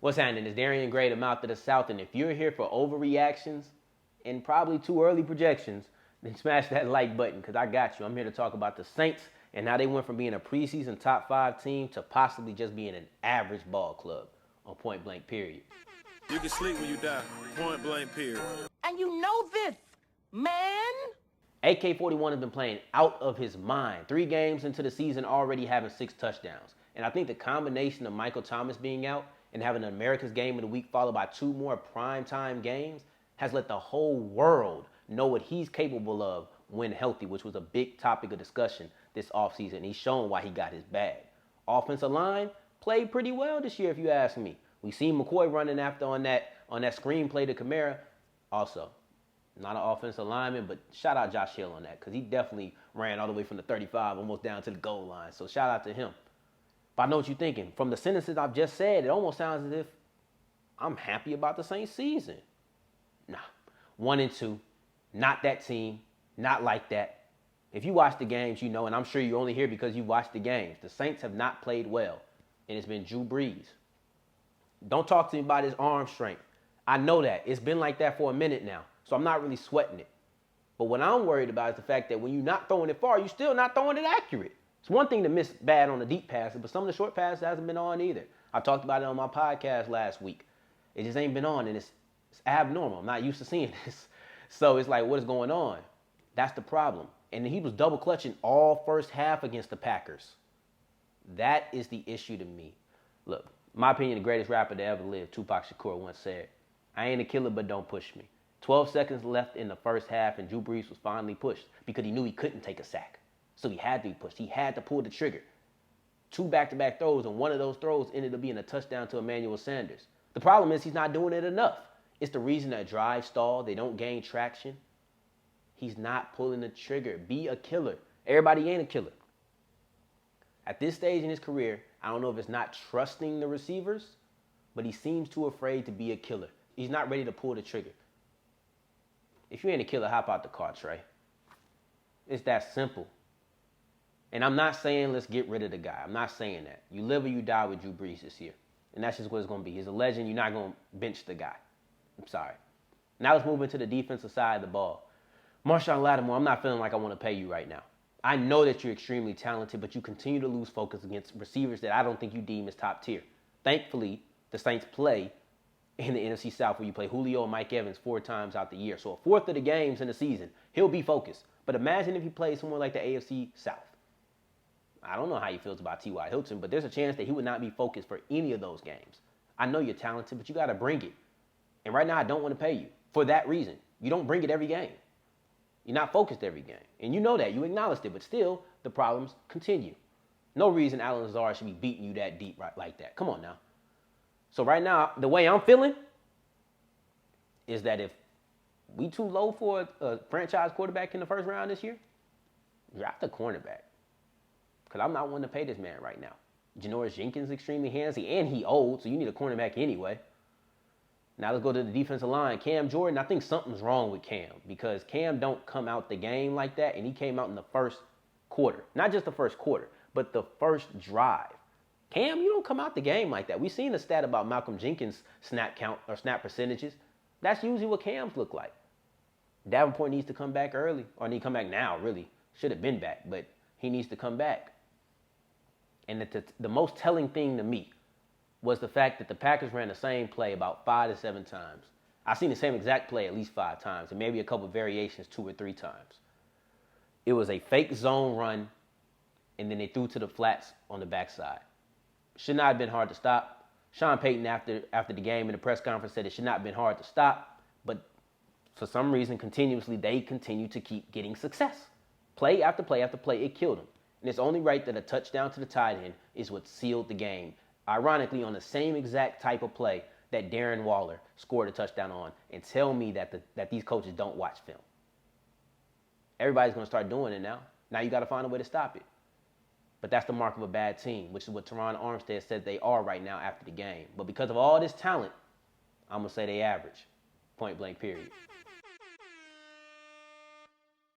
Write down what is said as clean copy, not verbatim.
What's happening? It's Darian Gray, the mouth of the South, and if you're here for overreactions and probably too early projections, then smash that like button because I got you. I'm here to talk about the Saints and how they went from being a preseason top 5 team to possibly just being an average ball club on point blank period. You can sleep when you die. Point blank period. And you know this, man. AK-41 has been playing out of his mind. 3 games into the season already having 6 touchdowns. And I think the combination of Michael Thomas being out and having an America's Game of the Week followed by 2 more primetime games has let the whole world know what he's capable of when healthy, which was a big topic of discussion this offseason. He's shown why he got his bag. Offensive line played pretty well this year, if you ask me. We seen McCoy running after on that screenplay to Kamara. Also, not an offensive lineman, but shout out Josh Hill on that because he definitely ran all the way from the 35 almost down to the goal line. So shout out to him. But I know what you're thinking. From the sentences I've just said, it almost sounds as if I'm happy about the Saints season. Nah. 1-2. Not that team. Not like that. If you watch the games, you know, and I'm sure you're only here because you watched the games. The Saints have not played well, and it's been Drew Brees. Don't talk to me about his arm strength. I know that. It's been like that for a minute now, so I'm not really sweating it. But what I'm worried about is the fact that when you're not throwing it far, you're still not throwing it accurate. It's one thing to miss bad on the deep passes, but some of the short passes hasn't been on either. I talked about it on my podcast last week. It just ain't been on, and it's abnormal. I'm not used to seeing this. So it's like, what is going on? That's the problem. And he was double clutching all first half against the Packers. That is the issue to me. Look, my opinion, the greatest rapper to ever live, Tupac Shakur, once said, I ain't a killer, but don't push me. 12 seconds left in the first half, and Drew Brees was finally pushed because he knew he couldn't take a sack. So he had to be pushed. He had to pull the trigger. 2 back-to-back throws, and one of those throws ended up being a touchdown to Emmanuel Sanders. The problem is he's not doing it enough. It's the reason that drives stall. They don't gain traction. He's not pulling the trigger. Be a killer. Everybody ain't a killer. At this stage in his career, I don't know if it's not trusting the receivers, but he seems too afraid to be a killer. He's not ready to pull the trigger. If you ain't a killer, hop out the car, Trey. It's that simple. And I'm not saying let's get rid of the guy. I'm not saying that. You live or you die with Drew Brees this year. And that's just what it's going to be. He's a legend. You're not going to bench the guy. I'm sorry. Now let's move into the defensive side of the ball. Marshon Lattimore, I'm not feeling like I want to pay you right now. I know that you're extremely talented, but you continue to lose focus against receivers that I don't think you deem as top tier. Thankfully, the Saints play in the NFC South where you play Julio and Mike Evans 4 times out the year. So a fourth of the games in the season, he'll be focused. But imagine if he plays somewhere like the AFC South. I don't know how he feels about T.Y. Hilton, but there's a chance that he would not be focused for any of those games. I know you're talented, but you got to bring it. And right now, I don't want to pay you for that reason. You don't bring it every game. You're not focused every game. And you know that. You acknowledged it, but still, the problems continue. No reason Allen Lazard should be beating you that deep right like that. Come on now. So right now, the way I'm feeling is that if we too low for a franchise quarterback in the first round this year, draft a cornerback. Because I'm not one to pay this man right now. Janoris Jenkins is extremely handsy, and he old, so you need a cornerback anyway. Now let's go to the defensive line. Cam Jordan, I think something's wrong with Cam because Cam don't come out the game like that, and he came out in the first quarter. Not just the first quarter, but the first drive. Cam, you don't come out the game like that. We've seen a stat about Malcolm Jenkins' snap count or snap percentages. That's usually what Cams look like. Davenport needs to come back early, or need to come back now, really. Should have been back, but he needs to come back. And the most telling thing to me was the fact that the Packers ran the same play about 5 to 7 times. I've seen the same exact play at least 5 times, and maybe a couple of variations 2 or 3 times. It was a fake zone run, and then they threw to the flats on the backside. Should not have been hard to stop. Sean Payton, after the game in the press conference, said it should not have been hard to stop, but for some reason, continuously, they continue to keep getting success. Play after play after play, it killed them. And it's only right that a touchdown to the tight end is what sealed the game. Ironically, on the same exact type of play that Darren Waller scored a touchdown on, and tell me that these coaches don't watch film. Everybody's going to start doing it now. Now you got to find a way to stop it. But that's the mark of a bad team, which is what Teron Armstead said they are right now after the game. But because of all this talent, I'm going to say they average. Point blank, period.